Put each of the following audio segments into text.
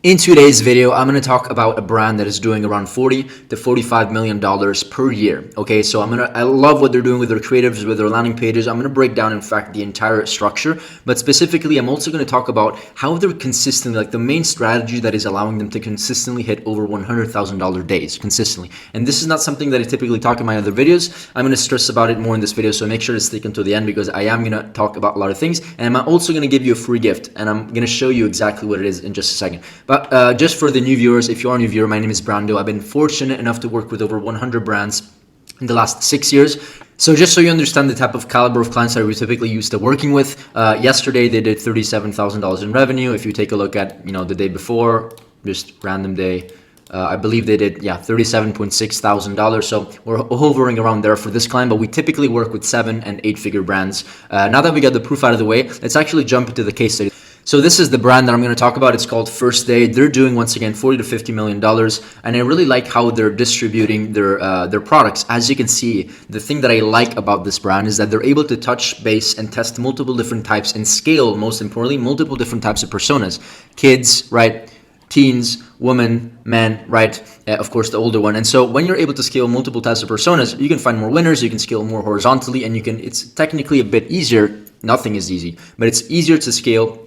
In today's video, I'm going to talk about a brand that is doing around $40 to $45 million per year. Okay, so I love what they're doing with their creatives, with their landing pages. I'm going to break down, in fact, the entire structure, but specifically, I'm also going to talk about how they're consistently, like the main strategy that is allowing them to consistently hit over $100,000 days consistently. And this is not something that I typically talk in my other videos. I'm going to stress about it more in this video, so make sure to stick until the end because I am going to talk about a lot of things, and I'm also going to give you a free gift, and I'm going to show you exactly what it is in just a second. But just for the new viewers, if you are a new viewer, my name is Brando. I've been fortunate enough to work with over 100 brands in the last 6 years. So just so you understand the type of caliber of clients that we're typically used to working with, yesterday they did $37,000 in revenue. If you take a look at the day before, just random day, I believe they did $37.6 thousand. So we're hovering around there for this client, but we typically work with 7- and 8-figure brands. Now that we got the proof out of the way, let's actually jump into the case study. So this is the brand that I'm going to talk about. It's called First Day. They're doing, once again, $40 to $50 million, and I really like how they're distributing their products. As you can see, the thing that I like about this brand is that they're able to touch base and test multiple different types and scale, most importantly, multiple different types of personas. Kids, right? Teens, women, men, right? Of course, the older one. And so when you're able to scale multiple types of personas, you can find more winners, you can scale more horizontally, and it's technically a bit easier. Nothing is easy, but it's easier to scale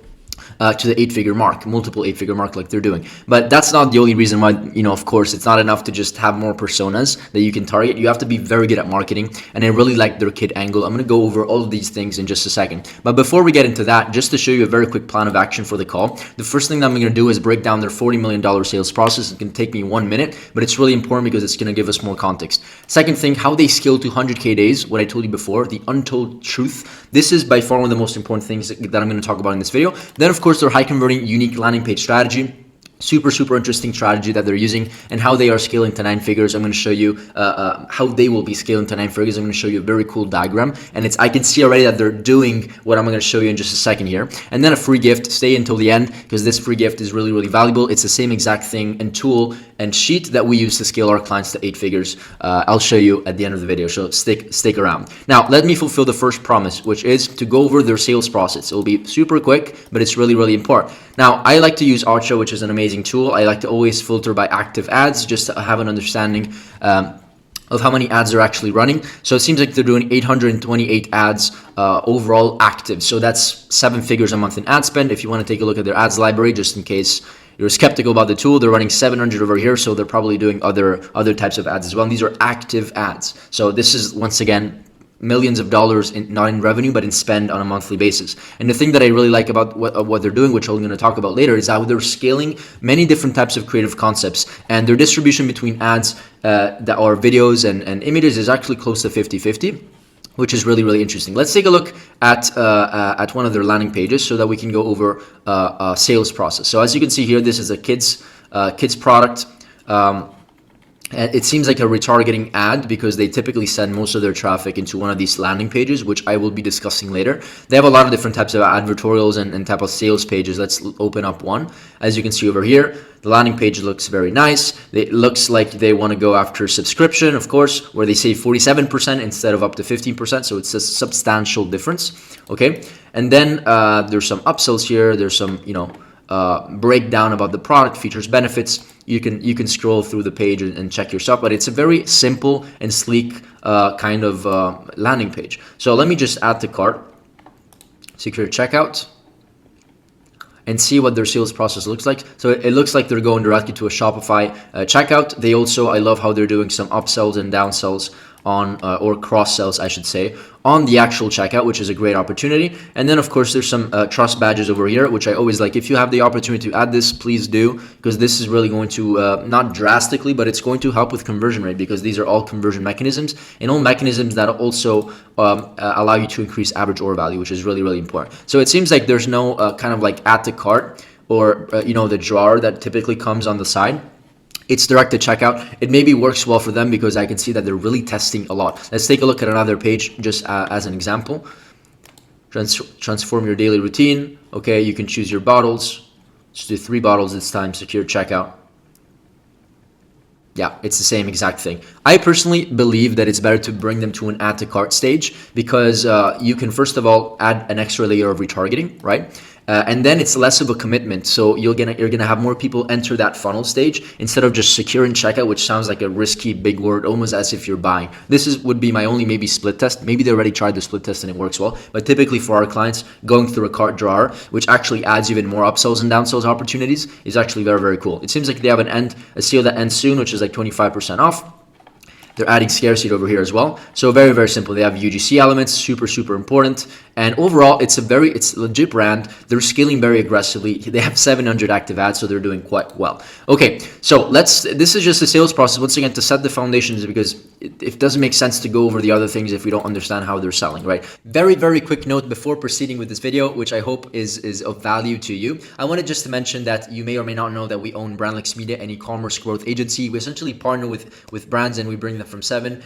to the 8-figure mark, multiple 8-figure mark like they're doing. But that's not the only reason why, of course, it's not enough to just have more personas that you can target. You have to be very good at marketing, and I really like their kid angle. I'm going to go over all of these things in just a second. But before we get into that, just to show you a very quick plan of action for the call, the first thing that I'm going to do is break down their $40 million sales process. It's going to take me 1 minute, but it's really important because it's going to give us more context. Second thing, how they scale to 100K days, what I told you before, the untold truth. This is by far one of the most important things that I'm going to talk about in this video. Then, of course, their high converting unique landing page strategy. Super interesting strategy that they're using, and how they are scaling to 9 figures. I'm going to show you how they will be scaling to 9 figures. I'm going to show you a very cool diagram, and I can see already that they're doing what I'm going to show you in just a second here. And then a free gift. Stay until the end because this free gift is really valuable. It's the same exact thing and tool and sheet that we use to scale our clients to 8 figures. I'll show you at the end of the video, so stick around. Now let me fulfill the first promise, which is to go over their sales process. It'll be super quick, but it's really important. Now I like to use Archer, which is an amazing tool. I like to always filter by active ads just to have an understanding of how many ads they're actually running. So it seems like they're doing 828 ads overall active. So that's 7 figures a month in ad spend. If you want to take a look at their ads library, just in case you're skeptical about the tool, they're running 700 over here. So they're probably doing other types of ads as well. And these are active ads. So this is, once again, millions of dollars not in revenue but in spend on a monthly basis. And the thing that I really like about what they're doing, which I'm going to talk about later, is how they're scaling many different types of creative concepts, and their distribution between ads that are videos and images is actually close to 50-50, which is really interesting. Let's take a look at one of their landing pages so that we can go over a sales process. So as you can see here, this is a kids product. It seems like a retargeting ad because they typically send most of their traffic into one of these landing pages, which I will be discussing later. They have a lot of different types of advertorials and type of sales pages. Let's open up one. As you can see over here, the landing page looks very nice. It looks like they want to go after subscription, of course, where they say 47% instead of up to 15%. So it's a substantial difference. Okay. And then there's some upsells here. There's some, breakdown about the product, features, benefits. You can scroll through the page and check yourself, but it's a very simple and sleek kind of landing page. So let me just add to cart, secure checkout, and see what their sales process looks like. So it looks like they're going directly to a Shopify checkout. They also, I love how they're doing some upsells and downsells on or cross sells, I should say, on the actual checkout, which is a great opportunity. And then of course there's some trust badges over here, which I always like. If you have the opportunity to add this, please do, because this is really going to not drastically, but it's going to help with conversion rate, because these are all conversion mechanisms and all mechanisms that also allow you to increase average order value, which is really important. So it seems like there's no kind of like add to cart or the drawer that typically comes on the side. It's direct to checkout. It maybe works well for them because I can see that they're really testing a lot. Let's take a look at another page just as an example. Transform your daily routine. Okay, you can choose your bottles. Let's do 3 bottles this time, secure checkout. Yeah, it's the same exact thing. I personally believe that it's better to bring them to an add to cart stage because you can first of all add an extra layer of retargeting, right? and then it's less of a commitment. So you're gonna have more people enter that funnel stage instead of just securing checkout, which sounds like a risky big word, almost as if you're buying. This would be my only maybe split test. Maybe they already tried the split test and it works well, but typically for our clients, going through a cart drawer, which actually adds even more upsells and downsells opportunities, is actually very, very cool. It seems like they have a sale that ends soon, which is like 25% off. They're adding scarcity over here as well. So very, very simple. They have UGC elements, super, super important. And overall, it's a legit brand. They're scaling very aggressively. They have 700 active ads, so they're doing quite well. Okay, so this is just a sales process, once again, to set the foundations, because it doesn't make sense to go over the other things if we don't understand how they're selling, right? Very, very quick note before proceeding with this video, which I hope is of value to you. I wanted just to mention that you may or may not know that we own Brandlix Media, an e-commerce growth agency. We essentially partner with brands and we bring them from 7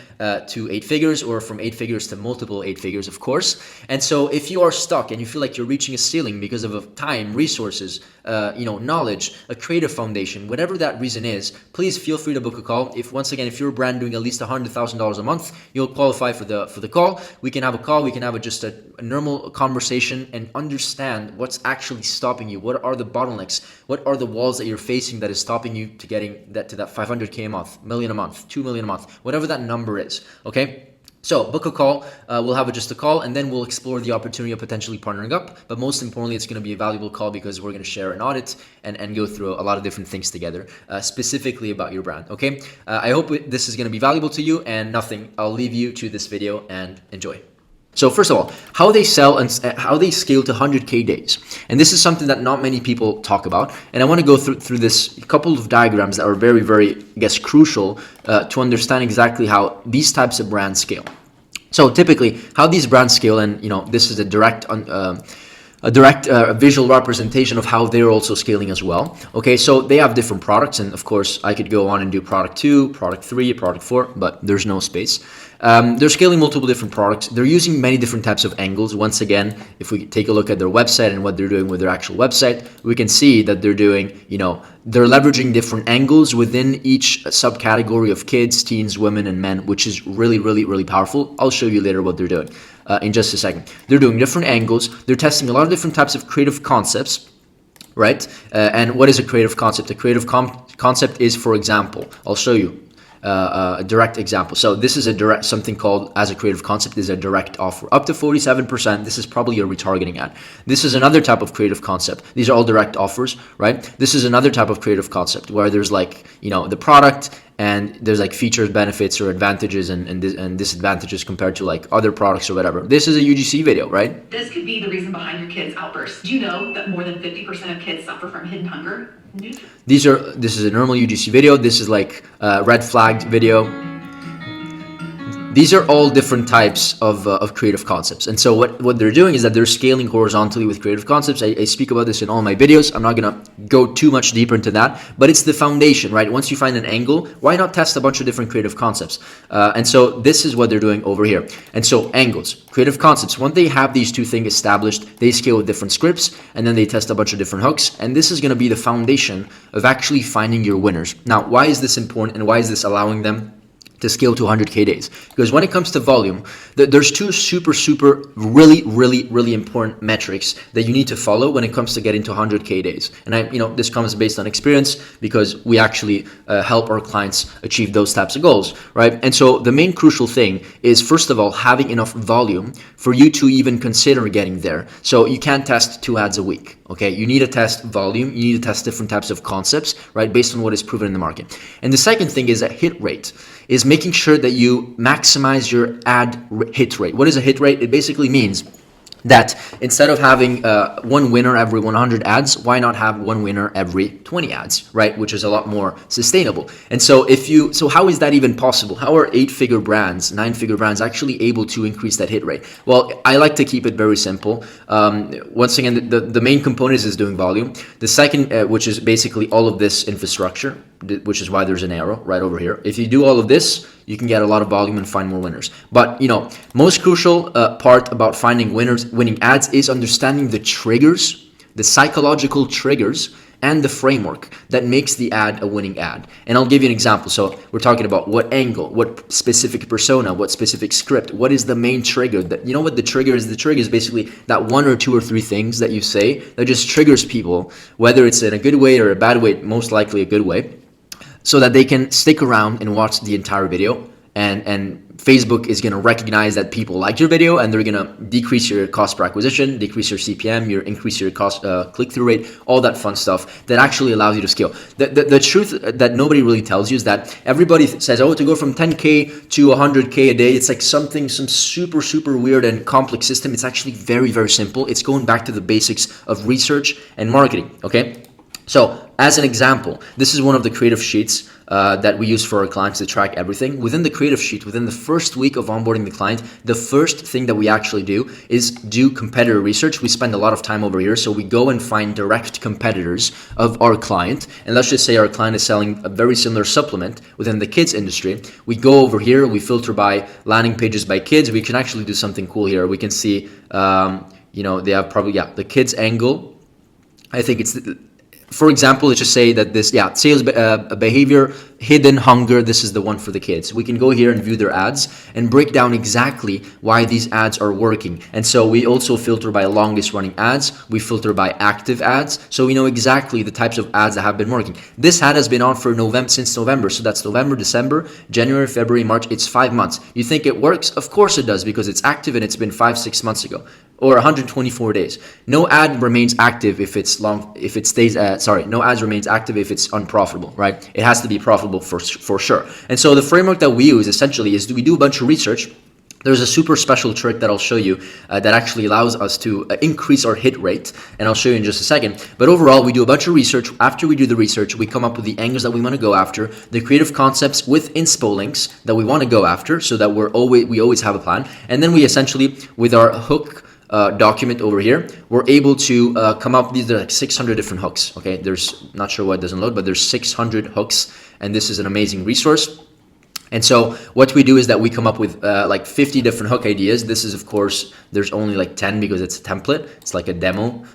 to 8 figures, or from 8 figures to multiple 8 figures, of course. And so if you are stuck and you feel like you're reaching a ceiling because of time, resources, knowledge, a creative foundation, whatever that reason is, please feel free to book a call. If you're a brand doing at least $100,000 a month, you'll qualify for the call. We can have a call. We can have just a normal conversation and understand what's actually stopping you. What are the bottlenecks? What are the walls that you're facing that is stopping you to getting that 500K a month, million a month, 2 million a month, whatever that number is. Okay. So book a call, we'll have just a call, and then we'll explore the opportunity of potentially partnering up. But most importantly, it's going to be a valuable call because we're going to share an audit and go through a lot of different things together, specifically about your brand. Okay, I hope this is going to be valuable to you, and I'll leave you to this video and enjoy. So first of all, how they sell and how they scale to 100K days. And this is something that not many people talk about. And I want to go through this couple of diagrams that are very, very, I guess, crucial to understand exactly how these types of brands scale. So typically, how these brands scale, and this is a direct visual representation of how they're also scaling as well. Okay, so they have different products, and of course, I could go on and do product 2, product 3, product 4, but there's no space. They're scaling multiple different products. They're using many different types of angles. Once again, if we take a look at their website and what they're doing with their actual website, we can see that they're doing, they're leveraging different angles within each subcategory of kids, teens, women, and men, which is really, really, really powerful. I'll show you later what they're doing in just a second. They're doing different angles. They're testing a lot of different types of creative concepts, right? And what is a creative concept? A creative concept is, for example, I'll show you a direct example. So this is something called, as a creative concept, is a direct offer up to 47%. This is probably a retargeting ad. This is another type of creative concept. These are all direct offers, right? This is another type of creative concept where there's the product, and there's features, benefits, or advantages and disadvantages compared to other products or whatever. This is a UGC video, right? This could be the reason behind your kids' outbursts. Do you know that more than 50% of kids suffer from hidden hunger? This is a normal UGC video. This is red flagged video. These are all different types of creative concepts. And so what they're doing is that they're scaling horizontally with creative concepts. I speak about this in all my videos. I'm not going to go too much deeper into that, but it's the foundation, right? Once you find an angle, why not test a bunch of different creative concepts? And so this is what they're doing over here. And so angles, creative concepts, once they have these two things established, they scale with different scripts, and then they test a bunch of different hooks. And this is going to be the foundation of actually finding your winners. Now, why is this important, and why is this allowing them to scale to 100K days? Because when it comes to volume, there's two super really important metrics that you need to follow when it comes to getting to 100K days. And this comes based on experience, because we actually help our clients achieve those types of goals, right? And so the main crucial thing is, first of all, having enough volume for you to even consider getting there. So you can't test 2 ads a week. Okay, you need to test volume, you need to test different types of concepts, right, based on what is proven in the market. And the second thing is a hit rate, is making sure that you maximize your ad hit rate. What is a hit rate? It basically means that instead of having one winner every 100 ads, why not have one winner every 20 ads, right? Which is a lot more sustainable. And so so how is that even possible? How are 8-figure brands, 9-figure brands actually able to increase that hit rate? Well, I like to keep it very simple. Once again, the main component is doing volume. The second, which is basically all of this infrastructure, which is why there's an arrow right over here. If you do all of this, you can get a lot of volume and find more winners. But most crucial part about finding winning ads is understanding the triggers, the psychological triggers and the framework that makes the ad a winning ad. And I'll give you an example. So we're talking about what angle, what specific persona, what specific script, what is the main trigger. That, you know what the trigger is? The trigger is basically that one or two or three things that you say that just triggers people, whether it's in a good way or a bad way, most likely a good way, so that they can stick around and watch the entire video. And Facebook is going to recognize that people like your video, and they're going to decrease your cost per acquisition, decrease your CPM, increase your cost click-through rate, all that fun stuff that actually allows you to scale. The truth that nobody really tells you is that everybody says, oh, to go from 10K to 100K a day, it's like some super weird and complex system. It's actually very, very simple. It's going back to the basics of research and marketing, okay? So as an example, this is one of the creative sheets that we use for our clients to track everything. Within the creative sheet, within the first week of onboarding the client, the first thing that we actually do is do competitor research. We spend a lot of time over here. So we go and find direct competitors of our client. And let's just say our client is selling a very similar supplement within the kids industry. We go over here, we filter by landing pages by kids. We can actually do something cool here. We can see, they have probably, the kids angle. I think it's... For example, let's just say that this, sales behavior, hidden hunger, this is the one for the kids. We can go here and view their ads and break down exactly why these ads are working. And so we also filter by longest running ads. We filter by active ads. So we know exactly the types of ads that have been working. This ad has been on for since November. So that's November, December, January, February, March. It's 5 months. You think it works? Of course it does, because it's active and it's been 5-6 months ago. Or 124 days. No ad remains active if it's no ads remains active if it's unprofitable, right? It has to be profitable for sure. And so the framework that we use essentially is we do a bunch of research. There's a super special trick that I'll show you that actually allows us to increase our hit rate, and I'll show you in just a second. But overall, we do a bunch of research. After we do the research, we come up with the angles that we want to go after, the creative concepts with inspo links that we want to go after, so that we always have a plan. And then we essentially, with our hook document over here, we're able to come up, these are like 600 different hooks, okay? There's, not sure why it doesn't load, but there's 600 hooks, and this is an amazing resource. And so what we do is that we come up with like 50 different hook ideas. This is, of course, there's only like 10 because it's a template. It's like a demo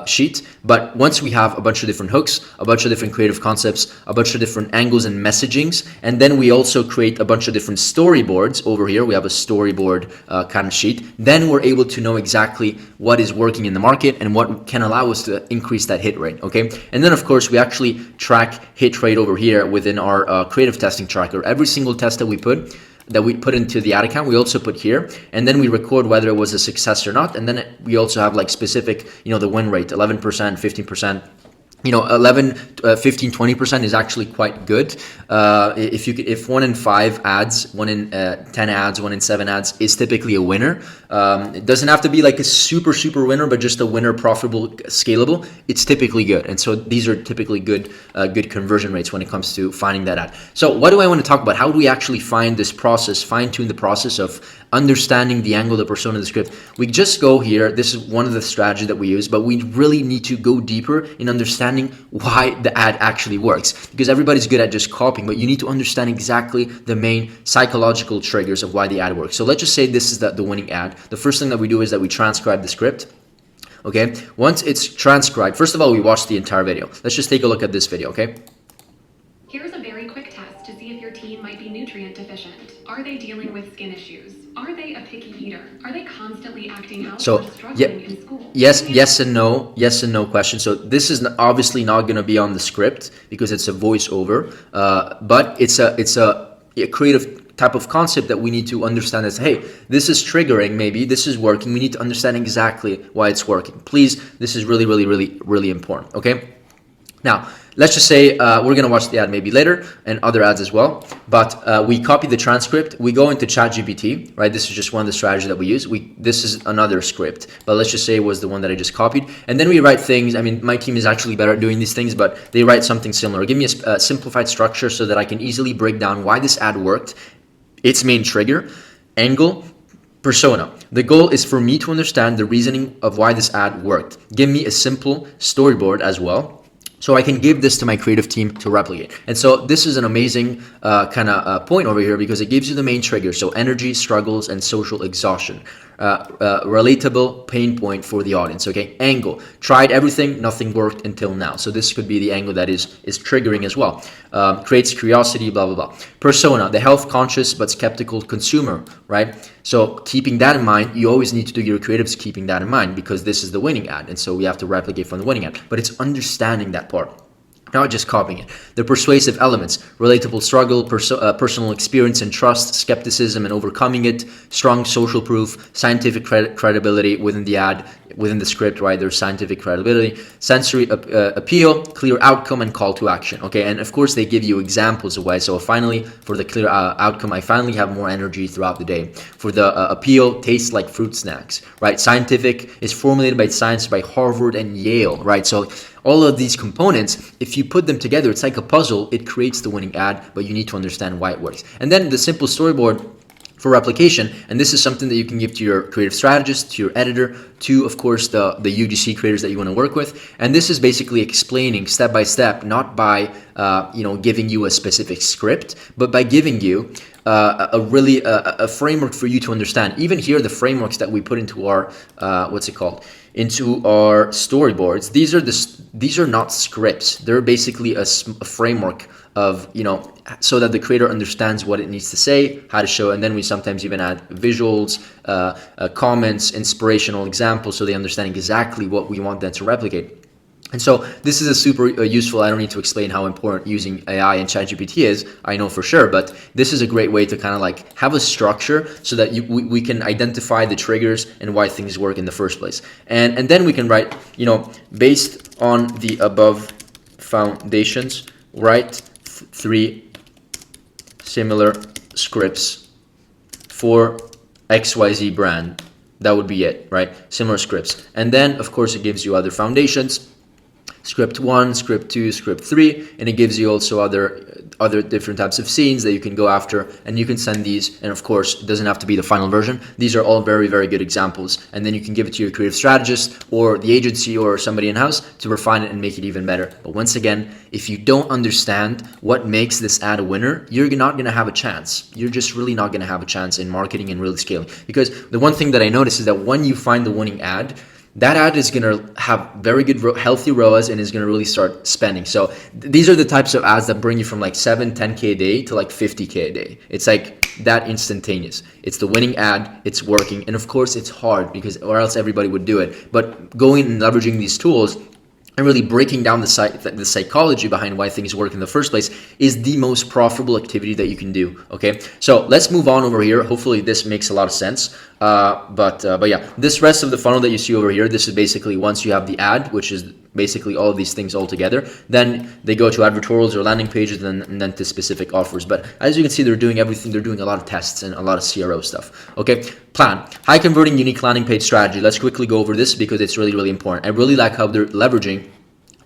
sheet. But once we have a bunch of different hooks, a bunch of different creative concepts, a bunch of different angles and messagings, and then we also create a bunch of different storyboards over here. We have a storyboard kind of sheet. Then we're able to know exactly what is working in the market and what can allow us to increase that hit rate, okay? And then, of course, we actually track hit rate over here within our creative testing tracker. Every single test that we put into the ad account, we also put here, and then we record whether it was a success or not. And then we also have like specific, the win rate, 11%, 15%. 11, 15, 20% is actually quite good. If 1 in 5 ads, 1 in 10 ads, 1 in 7 ads is typically a winner. It doesn't have to be like a super winner, but just a winner, profitable, scalable. It's typically good. And so these are typically good conversion rates when it comes to finding that ad. So what do I want to talk about? How do we actually find this process, fine tune the process of understanding the angle, the persona, the script? We just go here. This is one of the strategies that we use, but we really need to go deeper in understanding why the ad actually works, because everybody's good at just copying, but you need to understand exactly the main psychological triggers of why the ad works. So let's just say this is the winning ad. The first thing that we do is that we transcribe the script. Okay, once it's transcribed, first of all, we watch the entire video. Let's just take a look at this video, okay? Here's a very quick test to see if your teen might be nutrient deficient. Are they dealing with skin issues? Are they a picky eater? Are they constantly acting out or struggling in school? Yes and no question. So this is obviously not going to be on the script because it's a voiceover, but it's a creative type of concept that we need to understand as, hey, this is triggering, maybe this is working. We need to understand exactly why it's working. Please, this is really important, okay? Now, let's just say we're going to watch the ad maybe later and other ads as well, but we copy the transcript. We go into ChatGPT, right? This is just one of the strategies that we use. This is another script, but let's just say it was the one that I just copied. And then we write things. I mean, my team is actually better at doing these things, but they write something similar. Give me a simplified structure so that I can easily break down why this ad worked, its main trigger, angle, persona. The goal is for me to understand the reasoning of why this ad worked. Give me a simple storyboard as well, so I can give this to my creative team to replicate. And so this is an amazing kind of point over here because it gives you the main trigger. So energy, struggles, and social exhaustion. relatable pain point for the audience. Okay, angle, tried everything, nothing worked until now. So this could be the angle that is triggering as well. Creates curiosity, blah blah blah. Persona, the health conscious but skeptical consumer, right? So keeping that in mind, you always need to do your creatives keeping that in mind, because this is the winning ad, and so we have to replicate from the winning ad. But it's understanding that part, not just copying it. The persuasive elements, relatable struggle, personal experience and trust, skepticism and overcoming it, strong social proof, scientific credibility within the ad, within the script, right? There's scientific credibility, sensory appeal, clear outcome, and call to action. Okay, and of course they give you examples of why. So finally, for the clear outcome, I finally have more energy throughout the day. For the appeal, tastes like fruit snacks, right? Scientific is formulated by science by Harvard and Yale, right? So all of these components, if you put them together, it's like a puzzle. It creates the winning ad, but you need to understand why it works. And then the simple storyboard for replication, and this is something that you can give to your creative strategist, to your editor, to, of course, the UGC creators that you want to work with. And this is basically explaining step by step, not by giving you a specific script, but by giving you a framework for you to understand. Even here, the frameworks that we put into our into our storyboards, these are not scripts. They're basically a framework of, so that the creator understands what it needs to say, how to show, and then we sometimes even add visuals, comments, inspirational examples, so they understand exactly what we want them to replicate. And so this is a super useful, I don't need to explain how important using AI and ChatGPT is, I know for sure, but this is a great way to kind of like have a structure so that we can identify the triggers and why things work in the first place. And then we can write, based on the above foundations, write 3 similar scripts for XYZ brand. That would be it, right? Similar scripts. And then, of course, it gives you other foundations. Script 1, script 2, script 3, and it gives you also other different types of scenes that you can go after, and you can send these, and of course it doesn't have to be the final version. These are all very, very good examples, and then you can give it to your creative strategist or the agency or somebody in-house to refine it and make it even better. But once again, if you don't understand what makes this ad a winner, you're not going to have a chance. You're just really not going to have a chance in marketing and really scaling, because the one thing that I noticed is that when you find the winning ad, that ad is going to have very good, healthy ROAS and is going to really start spending. So these are the types of ads that bring you from like 7, 10K a day to like 50K a day. It's like that instantaneous. It's the winning ad, it's working. And of course it's hard, because or else everybody would do it. But going and leveraging these tools and really breaking down the psychology behind why things work in the first place is the most profitable activity that you can do. Okay, so let's move on over here. Hopefully this makes a lot of sense. But yeah, this rest of the funnel that you see over here, this is basically once you have the ad, which is basically all of these things all together, then they go to advertorials or landing pages, and then to specific offers. But as you can see, they're doing everything. They're doing a lot of tests and a lot of CRO stuff. Okay, plan, high converting unique landing page strategy. Let's quickly go over this because it's really, really important. I really like how they're leveraging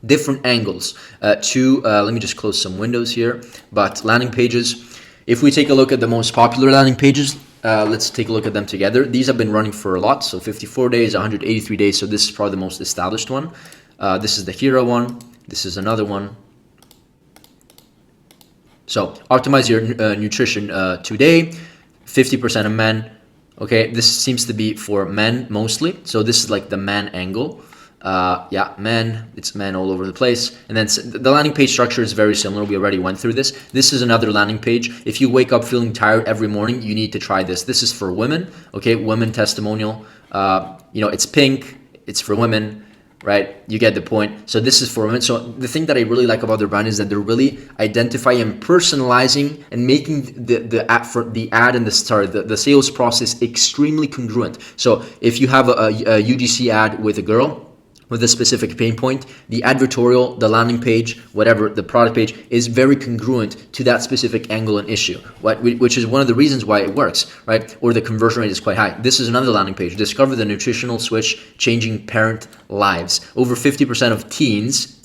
different angles let me just close some windows here. But landing pages, if we take a look at the most popular landing pages, let's take a look at them together. These have been running for a lot, so 54 days, 183 days, so this is probably the most established one. This is the hero one. This is another one. So optimize your nutrition today, 50% of men. Okay, this seems to be for men mostly, so this is like the man angle. Yeah, men, it's men all over the place. And then the landing page structure is very similar. We already went through this. This is another landing page. If you wake up feeling tired every morning, you need to try this. This is for women, okay? Women testimonial. It's pink. It's for women, right? You get the point. So this is for women. So the thing that I really like about their brand is that they're really identifying and personalizing and making the ad and the sales process extremely congruent. So if you have a UGC ad with a girl with a specific pain point, the advertorial, the landing page, whatever, the product page is very congruent to that specific angle and issue, which is one of the reasons why it works, right? Or the conversion rate is quite high. This is another landing page. Discover the nutritional switch changing parent lives. Over 50% of teens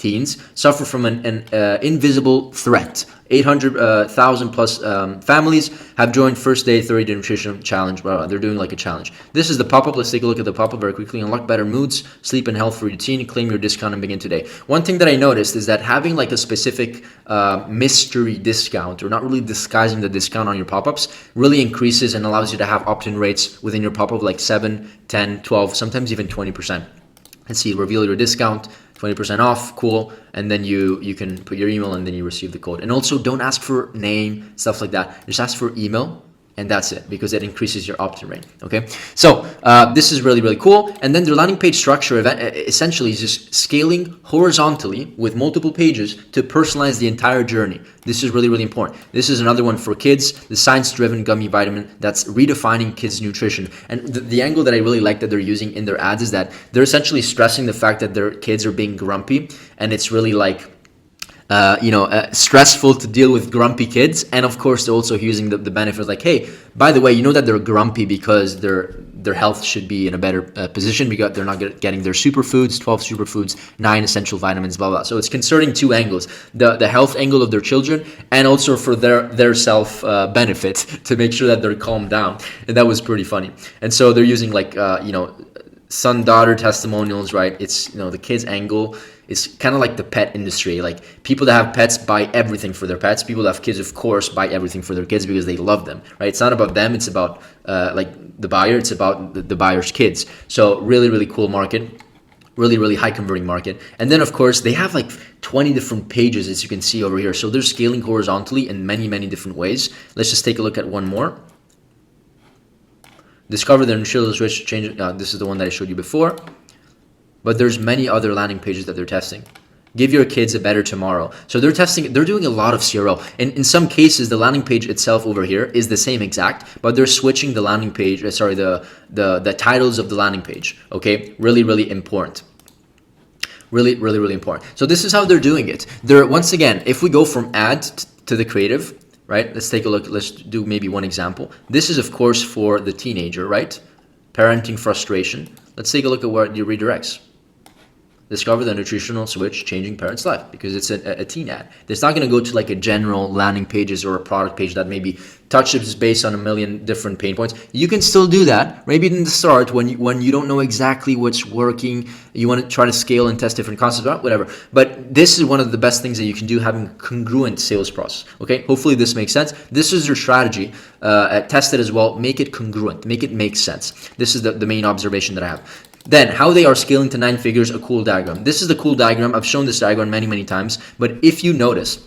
suffer from an invisible threat. 800,000 plus families have joined First Day 30 Day Nutrition Challenge. They're doing like a challenge. This is the pop-up. Let's take a look at the pop-up very quickly. Unlock better moods, sleep, and health for your teen, claim your discount and begin today. One thing that I noticed is that having like a specific mystery discount, or not really disguising the discount on your pop-ups, really increases and allows you to have opt-in rates within your pop-up like 7, 10, 12, sometimes even 20%. Let's see, reveal your discount, 20% off, cool. And then you can put your email and then you receive the code. And also don't ask for name, stuff like that. Just ask for email, and that's it, because it increases your opt-in rate. Okay, so this is really, really cool. And then the landing page structure essentially is just scaling horizontally with multiple pages to personalize the entire journey. This is really, really important. This is another one for kids, the science-driven gummy vitamin that's redefining kids' nutrition. And the angle that I really like that they're using in their ads is that they're essentially stressing the fact that their kids are being grumpy, and it's really like stressful to deal with grumpy kids. And of course, they're also using the benefits like, hey, by the way, you know that they're grumpy because their health should be in a better position because they're not getting their superfoods, 12 superfoods, 9 essential vitamins, blah, blah. So it's concerning two angles, the health angle of their children and also for their self benefit to make sure that they're calmed down. And that was pretty funny. And so they're using like, son-daughter testimonials, right? It's, the kids angle. It's kind of like the pet industry. Like people that have pets buy everything for their pets. People that have kids, of course, buy everything for their kids because they love them, right? It's not about them. It's about like the buyer. It's about the buyer's kids. So really, really cool market. Really, really high converting market. And then, of course, they have like 20 different pages, as you can see over here. So they're scaling horizontally in many, many different ways. Let's just take a look at one more. Discover the nutritional switch, change. This is the one that I showed you before. But there's many other landing pages that they're testing. Give your kids a better tomorrow. So they're doing a lot of CRO. And in some cases, the landing page itself over here is the same exact, but they're switching the landing page, the titles of the landing page. Okay, really, really important. Really, really, really important. So this is how they're doing it. Once again, if we go from ad to the creative, right? Let's take a look. Let's do maybe one example. This is, of course, for the teenager, right? Parenting frustration. Let's take a look at where it redirects. Discover the nutritional switch, changing parents' life, because it's a teen ad. It's not going to go to like a general landing pages or a product page that maybe touches based on a million different pain points. You can still do that, maybe in the start when you don't know exactly what's working, you want to try to scale and test different concepts, whatever. But this is one of the best things that you can do, having a congruent sales process. Okay, hopefully this makes sense. This is your strategy. Test it as well. Make it congruent. Make it make sense. This is the main observation that I have. Then, how they are scaling to 9 figures, a cool diagram. This is the cool diagram. I've shown this diagram many, many times. But if you notice,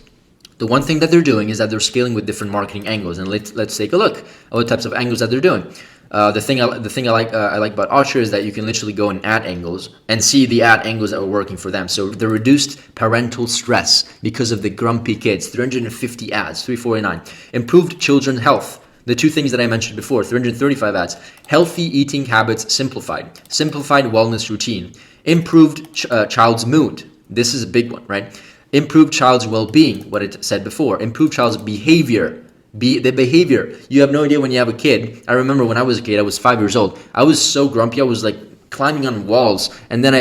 the one thing that they're doing is that they're scaling with different marketing angles. And let's take a look at what types of angles that they're doing. The thing I like about Archer is that you can literally go in ad angles and see the ad angles that are working for them. So the reduced parental stress because of the grumpy kids, 350 ads, 349. Improved children's health. The two things that I mentioned before, 335 ads. Healthy eating habits simplified. Simplified wellness routine. Improved child's mood. This is a big one, right? Improved child's well-being, what it said before. Improved child's behavior. The behavior. You have no idea when you have a kid. I remember when I was a kid, I was 5 years old. I was so grumpy. I was like climbing on walls. And then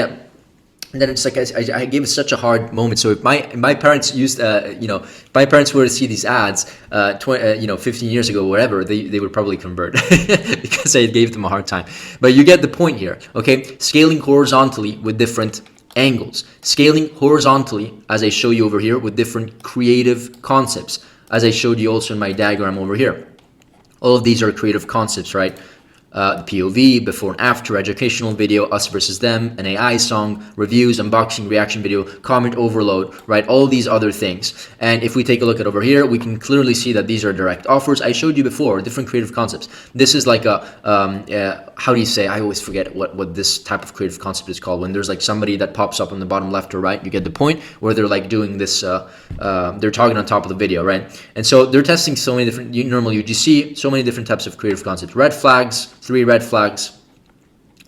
it's like I gave it such a hard moment. So if my parents used, if my parents were to see these ads, 15 years ago, whatever, they would probably convert because I gave them a hard time. But you get the point here, okay? Scaling horizontally with different angles. Scaling horizontally, as I show you over here, with different creative concepts, as I showed you also in my diagram over here. All of these are creative concepts, right? The POV, before and after, educational video, us versus them, an AI song, reviews, unboxing, reaction video, comment overload, right? All these other things. And if we take a look at over here, we can clearly see that these are direct offers. I showed you before, different creative concepts. This is like how do you say, I always forget what this type of creative concept is called. When there's like somebody that pops up on the bottom left or right, you get the point, where they're like doing this, they're talking on top of the video, right? And so they're testing so many different, normal UGC, so many different types of creative concepts. Red flags, 3 red flags.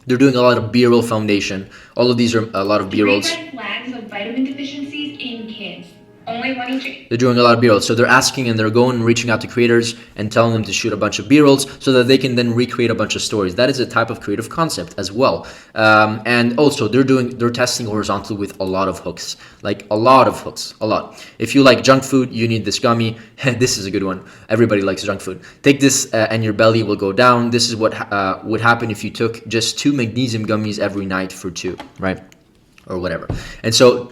They're doing a lot of B-roll foundation. All of these are a lot of B-rolls. 3 red flags of vitamin deficiencies in kids. Only one each. They're doing a lot of B-rolls. So they're asking and they're going and reaching out to creators and telling them to shoot a bunch of B-rolls so that they can then recreate a bunch of stories. That is a type of creative concept as well. And also they're testing horizontally with a lot of hooks, like a lot of hooks, a lot. If you like junk food, you need this gummy. This is a good one. Everybody likes junk food. Take this and your belly will go down. This is what would happen if you took just 2 magnesium gummies every night for 2, right? or whatever. And so,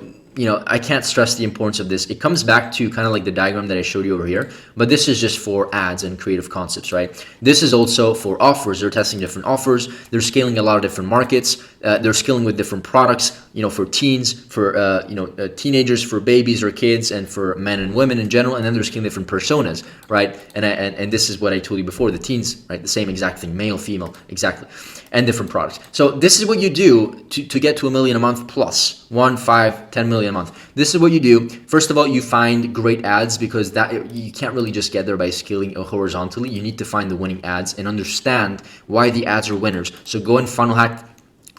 I can't stress the importance of this. It comes back to kind of like the diagram that I showed you over here, but this is just for ads and creative concepts, right? This is also for offers. They're testing different offers. They're scaling a lot of different markets. They're scaling with different products, for teens, for teenagers, for babies or kids, and for men and women in general. And then they're scaling different personas, right? And this is what I told you before, the teens, right? The same exact thing, male, female, exactly, and different products. So this is what you do to get to $1 million a month plus 1, 5, 10 million a month. This is what you do. First of all, you find great ads, because that you can't really just get there by scaling horizontally. You need to find the winning ads and understand why the ads are winners. So go and funnel hack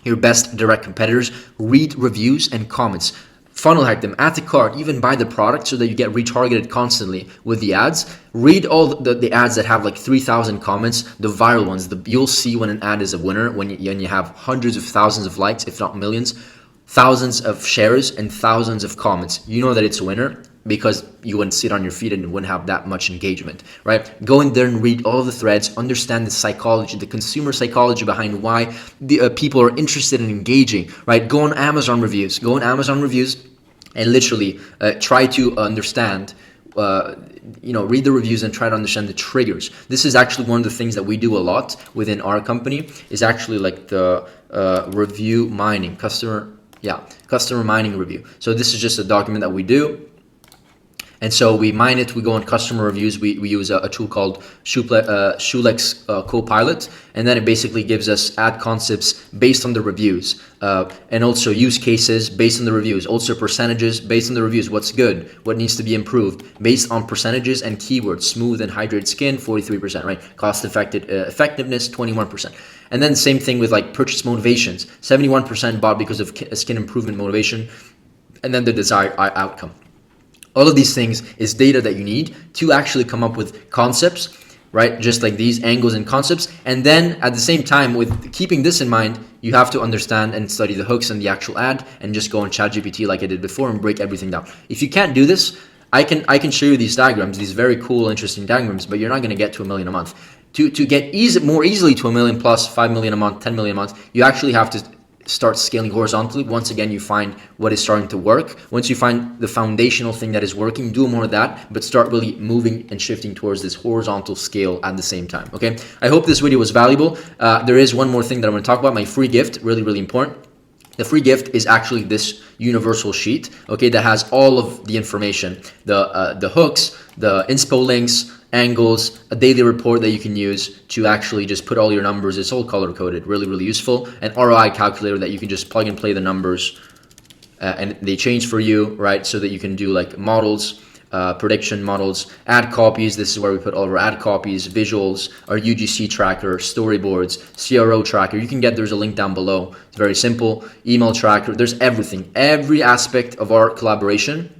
your best direct competitors, read reviews and comments, funnel hack them, add to cart, even buy the product so that you get retargeted constantly with the ads. Read all the ads that have like 3,000 comments, the viral ones. You'll see when an ad is a winner when you have hundreds of thousands of likes, if not millions, thousands of shares and thousands of comments. You know that it's a winner, because you wouldn't sit on your feet and wouldn't have that much engagement, right? Go in there and read all the threads, understand the psychology, the consumer psychology behind why the people are interested in engaging, right? Go on Amazon reviews, and literally try to understand, read the reviews and try to understand the triggers. This is actually one of the things that we do a lot within our company, is actually like the review mining, customer mining review. So this is just a document that we do. And so we mine it, we go on customer reviews, we use a tool called Shulex Copilot, and then it basically gives us ad concepts based on the reviews, and also use cases based on the reviews, also percentages based on the reviews, what's good, what needs to be improved, based on percentages and keywords, smooth and hydrated skin, 43%, right? Cost effectiveness, 21%. And then same thing with like purchase motivations, 71% bought because of skin improvement motivation, and then the desired outcome. All of these things is data that you need to actually come up with concepts, right? Just like these angles and concepts. And then at the same time, with keeping this in mind, you have to understand and study the hooks and the actual ad, and just go on ChatGPT like I did before and break everything down. If you can't do this, I can show you these diagrams, these very cool, interesting diagrams, but you're not going to get to $1 million a month. To get more easily to $1 million plus, 5 million a month, 10 million a month, you actually have to start scaling horizontally. Once again, you find what is starting to work. Once you find the foundational thing that is working, do more of that, but start really moving and shifting towards this horizontal scale at the same time. Okay, I hope this video was valuable. There is one more thing that I'm going to talk about, my free gift, really important. The free gift is actually this universal sheet, okay, that has all of the information, the hooks, the inspo links, angles, a daily report that you can use to actually just put all your numbers. It's all color coded, really useful. An ROI calculator that you can just plug and play the numbers, and they change for you, right? So that you can do like models, prediction models, ad copies. This is where we put all of our ad copies, visuals, our UGC tracker, storyboards, CRO tracker. You can get, there's a link down below. It's very simple. Email tracker. There's everything. Every aspect of our collaboration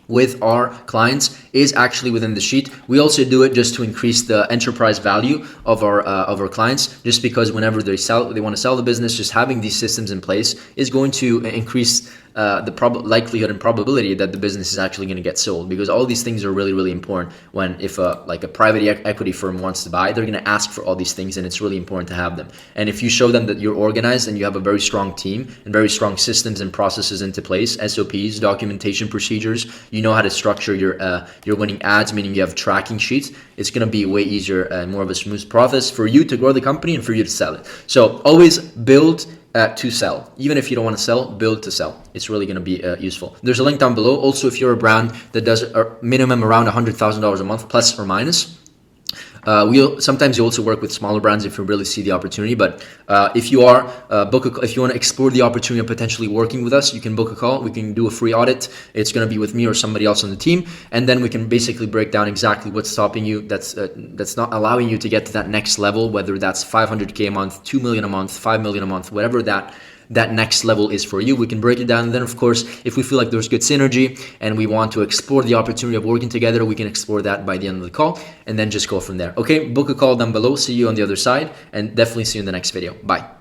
with our clients is actually within the sheet. We also do it just to increase the enterprise value of our clients, just because whenever they want to sell the business, just having these systems in place is going to increase the likelihood and probability that the business is actually going to get sold, because all these things are really important. If a private equity firm wants to buy, they're going to ask for all these things, and it's really important to have them. And if you show them that you're organized and you have a very strong team and very strong systems and processes into place, SOPs, documentation procedures, you know how to structure your winning ads, meaning you have tracking sheets, it's going to be way easier and more of a smooth process for you to grow the company and for you to sell it. So always build to sell. Even if you don't want to sell, build to sell. It's really going to be useful. There's a link down below. Also, if you're a brand that does a minimum around $100,000 a month, plus or minus, sometimes you also work with smaller brands if you really see the opportunity. But if you are if you want to explore the opportunity of potentially working with us, you can book a call. We can do a free audit. It's going to be with me or somebody else on the team, and then we can basically break down exactly what's stopping you. That's not allowing you to get to that next level. Whether that's 500K a month, 2 million a month, 5 million a month, whatever that next level is for you, we can break it down. And then of course, if we feel like there's good synergy and we want to explore the opportunity of working together, we can explore that by the end of the call and then just go from there. Okay, book a call down below. See you on the other side, and definitely see you in the next video. Bye.